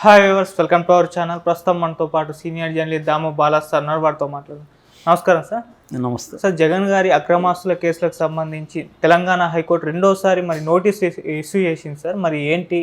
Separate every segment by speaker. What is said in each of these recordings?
Speaker 1: Hi viewers, welcome to our channel. ప్రస్తుతం మనతో పాటు సీనియర్ జర్నలిస్ట్ దాము బాలాస్ సార్ ఉన్నారు. వారితో మాట్లాడదాం. నమస్కారం సార్.
Speaker 2: నమస్తే
Speaker 1: సార్, జగన్ గారి అక్రమాస్తుల కేసులకు సంబంధించి తెలంగాణ హైకోర్టు రెండోసారి మరి నోటీస్ ఇష్యూ చేసింది సార్. మరి ఏంటి,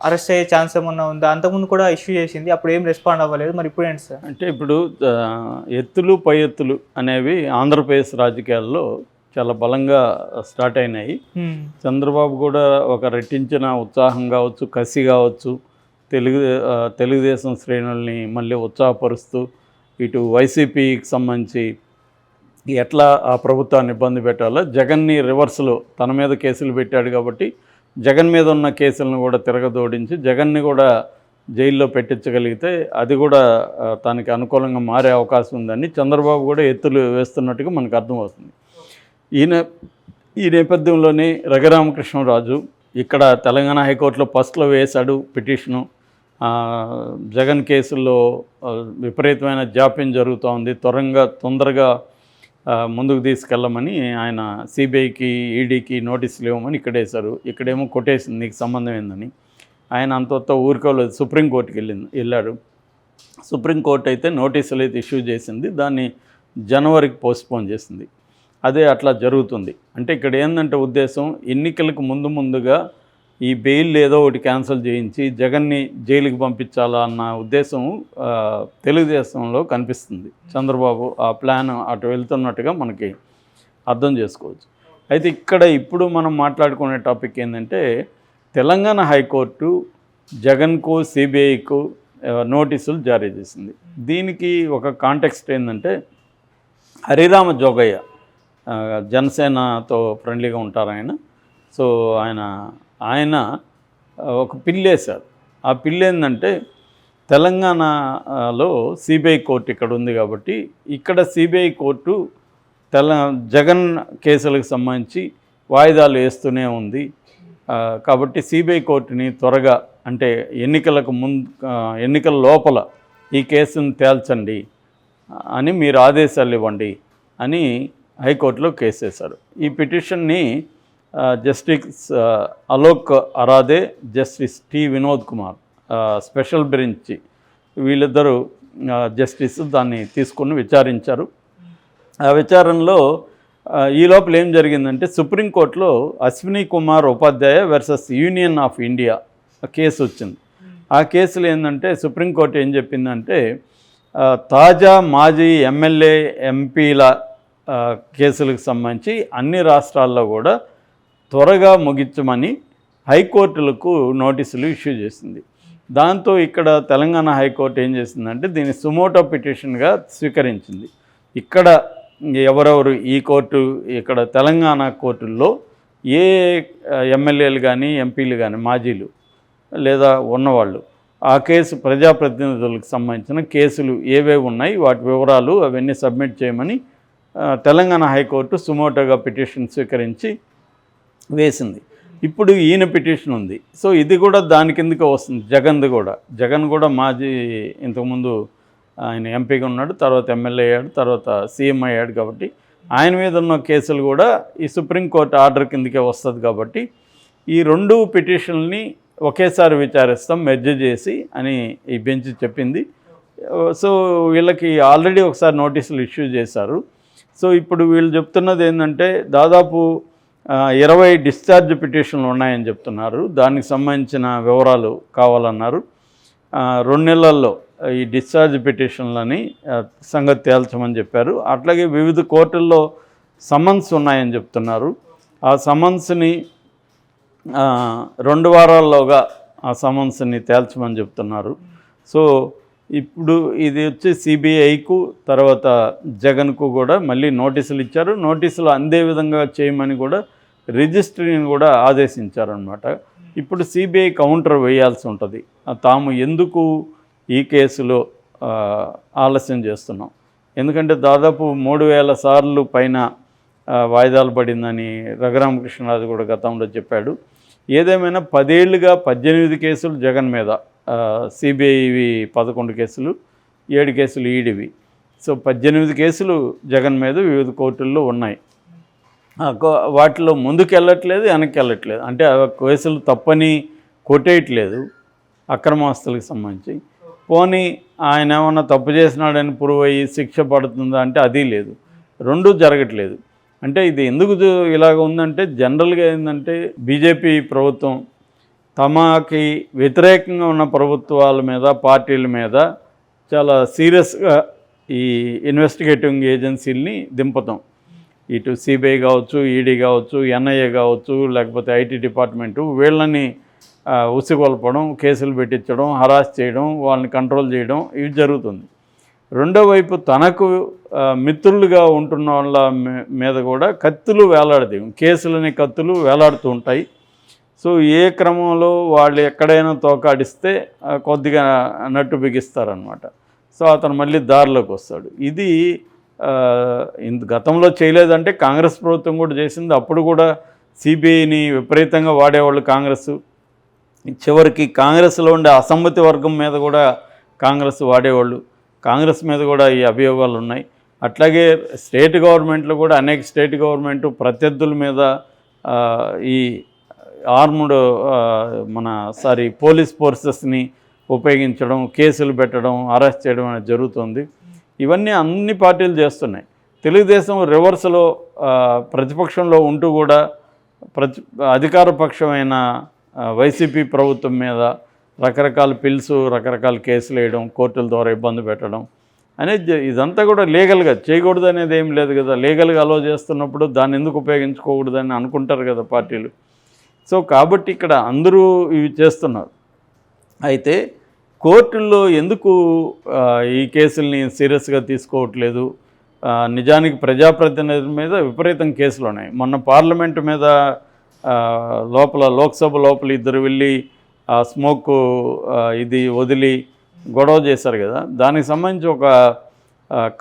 Speaker 1: అరెస్ట్ అయ్యే ఛాన్స్ ఏమన్నా ఉందా? అంతకుముందు కూడా ఇష్యూ చేసింది, అప్పుడు ఏం రెస్పాండ్ అవ్వలేదు. మరి ఇప్పుడు ఏంటి సార్?
Speaker 2: అంటే ఇప్పుడు ఎత్తులు పై ఎత్తులు అనేవి ఆంధ్రప్రదేశ్ రాజకీయాల్లో చాలా బలంగా స్టార్ట్ అయినాయి. చంద్రబాబు కూడా ఒక రెట్టించిన ఉత్సాహం కావచ్చు, కసి కావచ్చు, తెలుగుదేశం శ్రేణుల్ని మళ్ళీ ఉత్సాహపరుస్తూ ఇటు వైసీపీకి సంబంధించి ఎట్లా ఆ ప్రభుత్వాన్ని ఇబ్బంది పెట్టాలో జగన్ని రివర్స్లో తన మీద కేసులు పెట్టాడు కాబట్టి జగన్ మీద ఉన్న కేసులను కూడా తిరగదోడించి జగన్ని కూడా జైల్లో పెట్టించగలిగితే అది కూడా తనకి అనుకూలంగా మారే అవకాశం ఉందని చంద్రబాబు కూడా ఎత్తులు వేస్తున్నట్టుగా మనకు అర్థమవుతుంది. ఈ నేపథ్యంలోనే రఘురామకృష్ణరాజు ఇక్కడ తెలంగాణ హైకోర్టులో ఫస్ట్లో వేశాడు పిటిషను. జగన్ కేసుల్లో విపరీతమైన జాప్యం జరుగుతూ ఉంది, తొందరగా ముందుకు తీసుకెళ్ళమని ఆయన సిబిఐకి ఈడీకి నోటీసులు ఇవ్వమని ఇక్కడ వేశారు. ఇక్కడేమో కొట్టేసింది, నీకు సంబంధం ఏందని. ఆయన అంత ఊరుకోలేదు, సుప్రీంకోర్టుకి వెళ్ళాడు. సుప్రీంకోర్టు అయితే నోటీసులు అయితే ఇష్యూ చేసింది, దాన్ని జనవరికి పోస్ట్పోన్ చేసింది. అదే అట్లా జరుగుతుంది. అంటే ఇక్కడ ఏంటంటే ఉద్దేశం, ఎన్నికలకు ముందుగా ఈ బెయిల్ ఏదో ఒకటి క్యాన్సిల్ చేయించి జగన్ని జైలుకి పంపించాలా అన్న ఉద్దేశం తెలుగుదేశంలో కనిపిస్తుంది. చంద్రబాబు ఆ ప్లాన్ అటు వెళ్తున్నట్టుగా మనకి అర్థం చేసుకోవచ్చు. అయితే ఇప్పుడు మనం మాట్లాడుకునే టాపిక్ ఏంటంటే, తెలంగాణ హైకోర్టు జగన్కు సిబిఐకు నోటీసులు జారీ చేసింది. దీనికి ఒక కాంటెక్స్ట్ ఏంటంటే, హరిరామ జోగయ్య జనసేనతో ఫ్రెండ్లీగా ఉంటారు ఆయన. సో ఆయన ఒక పిల్లు వేశారు. ఆ పిల్లు ఏంటంటే, తెలంగాణలో సిబిఐ కోర్టు ఇక్కడ ఉంది కాబట్టి ఇక్కడ సిబిఐ కోర్టు జగన్ కేసులకు సంబంధించి వాయిదాలు వేస్తూనే ఉంది కాబట్టి సిబిఐ కోర్టుని త్వరగా, అంటే ఎన్నికల లోపల ఈ కేసును తేల్చండి అని మీరు ఆదేశాలు ఇవ్వండి అని హైకోర్టులో కేసు వేశారు. ఈ పిటిషన్ని justice Alok Aradhe, justice T Vinod Kumar special bench వీళ్ళిద్దరూ జస్టిస్ దాన్ని తీసుకుని విచారించారు. ఆ విచారణలో ఈ లోపల ఏం జరిగిందంటే, సుప్రీంకోర్టులో అశ్విని కుమార్ ఉపాధ్యాయ versus union of India case వచ్చింది. ఆ కేసులో ఏంటంటే, సుప్రీంకోర్టు ఏం చెప్పిందంటే, తాజా మాజీ ఎమ్మెల్యే ఎంపీల కేసులకు సంబంధించి అన్ని రాష్ట్రాల్లో కూడా త్వరగా ముగించమని హైకోర్టులకు నోటీసులు ఇష్యూ చేసింది. దాంతో ఇక్కడ తెలంగాణ హైకోర్టు ఏం చేసిందంటే, దీన్ని సుమోటో పిటిషన్గా స్వీకరించింది. ఇక్కడ ఎవరెవరు ఈ కోర్టు, ఇక్కడ తెలంగాణ కోర్టుల్లో ఏ ఎమ్మెల్యేలు కానీ ఎంపీలు కానీ మాజీలు లేదా ఉన్నవాళ్ళు ఆ కేసు ప్రజాప్రతినిధులకు సంబంధించిన కేసులు ఏవేవి ఉన్నాయి వాటి వివరాలు అవన్నీ సబ్మిట్ చేయమని తెలంగాణ హైకోర్టు సుమోటోగా పిటిషన్ స్వీకరించి వేసింది. ఇప్పుడు ఈయన పిటిషన్ ఉంది. సో ఇది కూడా దాని కిందకే వస్తుంది. జగన్ కూడా మాజీ, ఇంతకుముందు ఆయన ఎంపీగా ఉన్నాడు, తర్వాత ఎమ్మెల్యే అయ్యాడు, తర్వాత సీఎం అయ్యాడు. కాబట్టి ఆయన మీద ఉన్న కేసులు కూడా ఈ సుప్రీంకోర్టు ఆర్డర్ కిందకే వస్తుంది. కాబట్టి ఈ రెండు పిటిషన్ని ఒకేసారి విచారిస్తాం, మెర్జ్ చేసి అని ఈ బెంచ్ చెప్పింది. సో వీళ్ళకి ఆల్రెడీ ఒకసారి నోటీసులు ఇష్యూ చేశారు. సో ఇప్పుడు వీళ్ళు చెప్తున్నది ఏంటంటే, దాదాపు 20 డిశ్చార్జ్ పిటిషన్లు ఉన్నాయని చెప్తున్నారు. దానికి సంబంధించిన వివరాలు కావాలన్నారు. 2 నెలల్లో ఈ డిశ్చార్జ్ పిటిషన్లని సంగతి తేల్చమని చెప్పారు. అట్లాగే వివిధ కోర్టుల్లో సమన్స్ ఉన్నాయని చెప్తున్నారు. ఆ సమన్స్ని 2 వారాల్లోగా ఆ సమన్స్ని తేల్చమని చెప్తున్నారు. సో ఇప్పుడు ఇది వచ్చి సిబిఐకు తర్వాత జగన్కు కూడా మళ్ళీ నోటీసులు ఇచ్చారు. నోటీసులు అందే విధంగా చేయమని కూడా రిజిస్ట్రీని కూడా ఆదేశించారనమాట. ఇప్పుడు సిబిఐ కౌంటర్ వేయాల్సి ఉంటుంది. తాము ఎందుకు ఈ కేసులో ఆలస్యం చేస్తున్నాం, ఎందుకంటే దాదాపు 3000 సార్లు పైన వాయిదాలు పడిందని రఘురామకృష్ణరాజు కూడా గతంలో చెప్పాడు. ఏదేమైనా 10 ఏళ్ళుగా 18 కేసులు జగన్ మీద, సిబిఐవి 11 కేసులు, 7 కేసులు ఈడీవి. సో 18 కేసులు జగన్ మీద వివిధ కోర్టుల్లో ఉన్నాయి. వాటిలో ముందుకు వెళ్ళట్లేదు, వెనక్కి వెళ్ళట్లేదు. అంటే ఆ కేసులు తప్పని కొట్టేయట్లేదు, అక్రమాస్తులకు సంబంధించి. పోనీ ఆయన ఏమన్నా తప్పు చేసినాడని ప్రూవ్ అయ్యి శిక్ష పడుతుందా అంటే అది లేదు, రెండూ జరగట్లేదు. అంటే ఇది ఎందుకు ఇలాగ ఉందంటే జనరల్గా ఏంటంటే బీజేపీ ప్రభుత్వం తమకి వ్యతిరేకంగా ఉన్న ప్రభుత్వాల మీద పార్టీల మీద చాలా సీరియస్గా ఈ ఇన్వెస్టిగేటింగ్ ఏజెన్సీలని దింపతాం. ఇటు సిబిఐ కావచ్చు, ఈడీ కావచ్చు, ఎన్ఐఏ కావచ్చు, లేకపోతే ఐటీ డిపార్ట్మెంటు వీళ్ళని ఉసిగొల్పడం, కేసులు పెట్టించడం, హరాస్ చేయడం, వాళ్ళని కంట్రోల్ చేయడం ఇవి జరుగుతుంది. రెండో వైపు తనకు మిత్రులుగా ఉంటున్న వాళ్ళ మీద కూడా కత్తులు వేలాడదేవి, కేసులని కత్తులు వేలాడుతూ ఉంటాయి. సో ఏ క్రమంలో వాళ్ళు ఎక్కడైనా తోకాడిస్తే కొద్దిగా నట్టు బిగిస్తారనమాట. సో అతను మళ్ళీ దారిలోకి వస్తాడు. ఇది గతంలో చేయలేదంటే కాంగ్రెస్ ప్రభుత్వం కూడా చేసింది. అప్పుడు కూడా సిబిఐని విపరీతంగా వాడేవాళ్ళు కాంగ్రెస్. చివరికి కాంగ్రెస్లో ఉండే అసమ్మతి వర్గం మీద కూడా కాంగ్రెస్ వాడేవాళ్ళు. కాంగ్రెస్ మీద కూడా ఈ అభియోగాలు ఉన్నాయి. అట్లాగే స్టేట్ గవర్నమెంట్లో కూడా అనేక స్టేట్ గవర్నమెంట్ ప్రత్యర్థుల మీద ఈ ఆర్మ్డ్ పోలీస్ ఫోర్సెస్ని ఉపయోగించడం, కేసులు పెట్టడం, అరెస్ట్ చేయడం అనేది జరుగుతుంది. ఇవన్నీ అన్ని పార్టీలు చేస్తున్నాయి. తెలుగుదేశం రివర్స్లో ప్రతిపక్షంలో ఉంటూ కూడా అధికార పక్షమైన వైసీపీ ప్రభుత్వం మీద రకరకాల పిల్స్, రకరకాల కేసులు వేయడం, కోర్టుల ద్వారా ఇబ్బంది పెట్టడం అనేది ఇదంతా కూడా లీగల్గా చేయకూడదు అనేది ఏం లేదు కదా. లీగల్గా అలో చేస్తున్నప్పుడు దాన్ని ఎందుకు ఉపయోగించుకోకూడదని అనుకుంటారు కదా పార్టీలు. సో కాబట్టి ఇక్కడ అందరూ ఇవి చేస్తున్నారు. అయితే కోర్టుల్లో ఎందుకు ఈ కేసుల్ని సీరియస్గా తీసుకోవట్లేదు? నిజానికి ప్రజాప్రతినిధుల మీద విపరీతం కేసులు ఉన్నాయి. మొన్న పార్లమెంటు మీద లోక్సభ లోపల ఇద్దరు వెళ్ళి స్మోక్ ఇది వదిలి గొడవ చేశారు కదా. దానికి సంబంధించి ఒక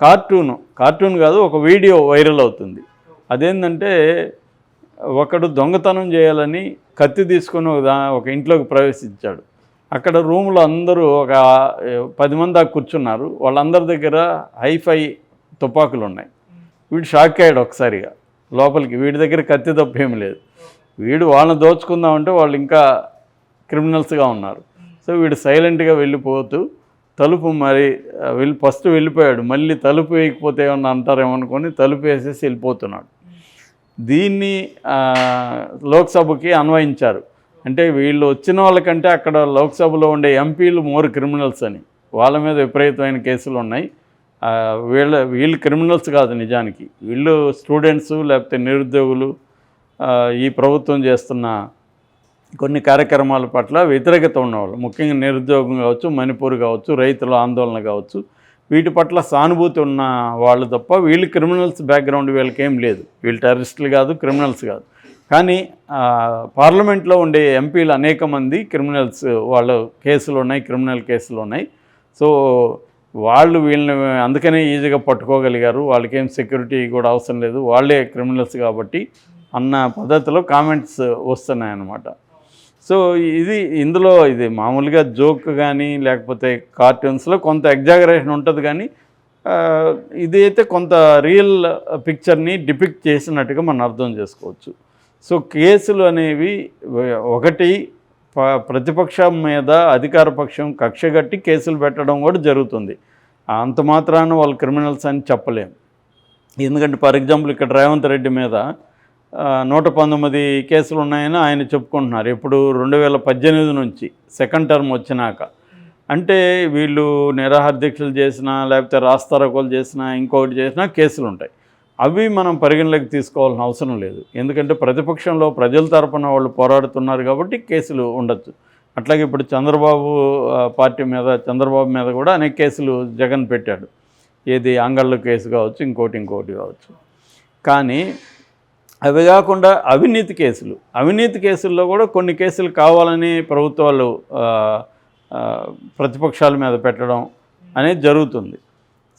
Speaker 2: కార్టూన్ కాదు, ఒక వీడియో వైరల్ అవుతుంది. అదేంటంటే ఒకడు దొంగతనం చేయాలని కత్తి తీసుకొని ఒక ఇంట్లోకి ప్రవేశించాడు. అక్కడ రూమ్లో అందరూ ఒక 10 మంది దాకా కూర్చున్నారు. వాళ్ళందరి దగ్గర హైఫై తుపాకులు ఉన్నాయి. వీడు షాక్ అయ్యాడు ఒకసారిగా లోపలికి. వీడి దగ్గర కత్తి తప్ప ఏమి లేదు. వీడు వాళ్ళని దోచుకుందామంటే వాళ్ళు ఇంకా క్రిమినల్స్గా ఉన్నారు. సో వీడు సైలెంట్గా వెళ్ళిపోతూ తలుపు ఫస్ట్ వెళ్ళిపోయాడు. మళ్ళీ తలుపు వేయకపోతే ఏమన్నా అంటారేమనుకొని తలుపు వేసేసి వెళ్ళిపోతున్నాడు. దీన్ని లోక్సభకి అన్వయించారు. అంటే వీళ్ళు వచ్చిన వాళ్ళకంటే అక్కడ లోక్సభలో ఉండే ఎంపీలు మోర్ క్రిమినల్స్ అని, వాళ్ళ మీద విపరీతమైన కేసులు ఉన్నాయి. వీళ్ళు క్రిమినల్స్ కాదు నిజానికి, వీళ్ళు స్టూడెంట్స్ లేకపోతే నిరుద్యోగులు ఈ ప్రభుత్వం చేస్తున్న కొన్ని కార్యక్రమాల పట్ల వ్యతిరేకత ఉన్నవాళ్ళు, ముఖ్యంగా నిరుద్యోగం కావచ్చు, మణిపూర్ కావచ్చు, రైతుల ఆందోళన కావచ్చు, వీటి పట్ల సానుభూతి ఉన్న వాళ్ళు తప్ప వీళ్ళు క్రిమినల్స్ బ్యాక్గ్రౌండ్ వీళ్ళకేం లేదు. వీళ్ళు టెర్రరిస్టులు కాదు, క్రిమినల్స్ కాదు. కానీ పార్లమెంట్లో ఉండే ఎంపీలు అనేక మంది క్రిమినల్స్, వాళ్ళు కేసులు ఉన్నాయి, క్రిమినల్ కేసులు ఉన్నాయి. సో వాళ్ళు వీళ్ళని అందుకనే ఈజీగా పట్టుకోగలిగారు, వాళ్ళకేం సెక్యూరిటీ కూడా అవసరం లేదు, వాళ్ళే క్రిమినల్స్ కాబట్టి అన్న పద్ధతిలో కామెంట్స్ వస్తున్నాయన్నమాట. సో ఇందులో ఇది మామూలుగా జోక్ కానీ లేకపోతే కార్టూన్స్లో కొంత ఎగ్జాగరేషన్ ఉంటుంది, కానీ ఇది అయితే కొంత రియల్ పిక్చర్ని డిపిక్ట్ చేసినట్టుగా మనం అర్థం చేసుకోవచ్చు. సో కేసులు అనేవి ఒకటి ప్రతిపక్షం మీద అధికార పక్షం కక్షగట్టి కేసులు పెట్టడం కూడా జరుగుతుంది. అంత మాత్రాన వాళ్ళు క్రిమినల్స్ అని చెప్పలేం. ఎందుకంటే ఫర్ ఎగ్జాంపుల్ ఇక్కడ రేవంత్ రెడ్డి మీద 119 కేసులు ఉన్నాయని ఆయన చెప్పుకుంటున్నారు. ఇప్పుడు 2018 నుంచి సెకండ్ టర్మ్ వచ్చినాక. అంటే వీళ్ళు నిరాహార దీక్షలు చేసినా లేకపోతే రాస్తారోకోలు చేసినా ఇంకొకటి చేసినా కేసులు ఉంటాయి. అవి మనం పరిగణలోకి తీసుకోవాల్సిన అవసరం లేదు. ఎందుకంటే ప్రతిపక్షంలో ప్రజల తరపున వాళ్ళు పోరాడుతున్నారు కాబట్టి కేసులు ఉండొచ్చు. అట్లాగే ఇప్పుడు చంద్రబాబు మీద కూడా అనేక కేసులు జగన్ పెట్టాడు. ఏది అంగళ్ళ కేసు కావచ్చు, ఇంకోటి కావచ్చు. కానీ అవి కాకుండా అవినీతి కేసుల్లో కూడా కొన్ని కేసులు కావాలని ప్రభుత్వాలు ప్రతిపక్షాల మీద పెట్టడం అనేది జరుగుతుంది.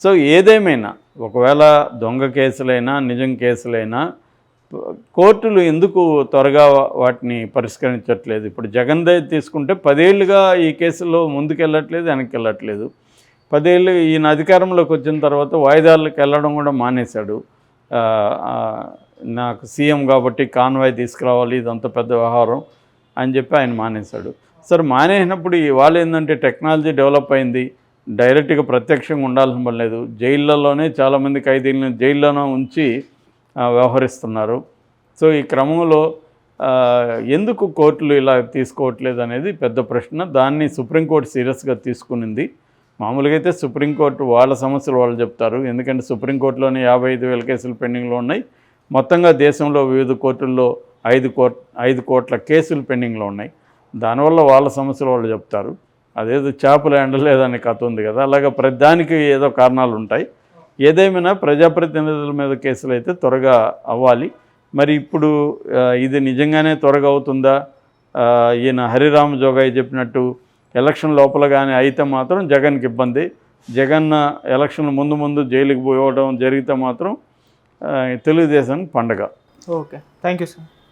Speaker 2: సో ఏదేమైనా ఒకవేళ దొంగ కేసులైనా నిజం కేసులైనా కోర్టులు ఎందుకు త్వరగా వాటిని పరిష్కరించట్లేదు? ఇప్పుడు జగన్దే తీసుకుంటే 10 ఏళ్ళుగా ఈ కేసులో ముందుకెళ్ళట్లేదు, వెనక్కి వెళ్ళట్లేదు. 10 ఏళ్ళు ఈయన అధికారంలోకి వచ్చిన తర్వాత వాయిదాలకు వెళ్ళడం కూడా మానేశాడు. నాకు సీఎం కాబట్టి కాన్వాయ్ తీసుకురావాలి, ఇదంతా పెద్ద వ్యవహారం అని చెప్పి ఆయన మానేశాడు. సార్ మానేసినప్పుడు వాళ్ళు ఏంటంటే టెక్నాలజీ డెవలప్ అయింది, డైరెక్ట్గా ప్రత్యక్షంగా ఉండాల్సిన పని లేదు. జైళ్ళలోనే చాలామంది ఖైదీలను జైల్లోనే ఉంచి వ్యవహరిస్తున్నారు. సో ఈ క్రమంలో ఎందుకు కోర్టులు ఇలా తీసుకోవట్లేదు అనేది పెద్ద ప్రశ్న. దాన్ని సుప్రీంకోర్టు సీరియస్గా తీసుకునింది. మామూలుగా అయితే సుప్రీంకోర్టు వాళ్ళ సమస్యలు వాళ్ళు చెప్తారు, ఎందుకంటే సుప్రీంకోర్టులోనే 55,000 కేసులు పెండింగ్లో ఉన్నాయి. మొత్తంగా దేశంలో వివిధ కోర్టుల్లో 5 కోట్ల కేసులు పెండింగ్లో ఉన్నాయి. దానివల్ల వాళ్ళ సమస్యలు వాళ్ళు చెప్తారు. అదేదో చేపలు ఎండలేదని కథ ఉంది కదా, అలాగే ప్రతి దానికి ఏదో కారణాలు ఉంటాయి. ఏదేమైనా ప్రజాప్రతినిధుల మీద కేసులు అయితే త్వరగా అవ్వాలి. మరి ఇప్పుడు ఇది నిజంగానే త్వరగా అవుతుందా? ఈయన హరిరామ జోగాయి చెప్పినట్టు ఎలక్షన్ లోపల కానీ అయితే మాత్రం జగన్కి ఇబ్బంది. జగన్ ఎలక్షన్ ముందు జైలుకి పోవడం జరిగితే మాత్రం తెలుగుదేశానికి పండగ.
Speaker 1: Okay, thank you sir.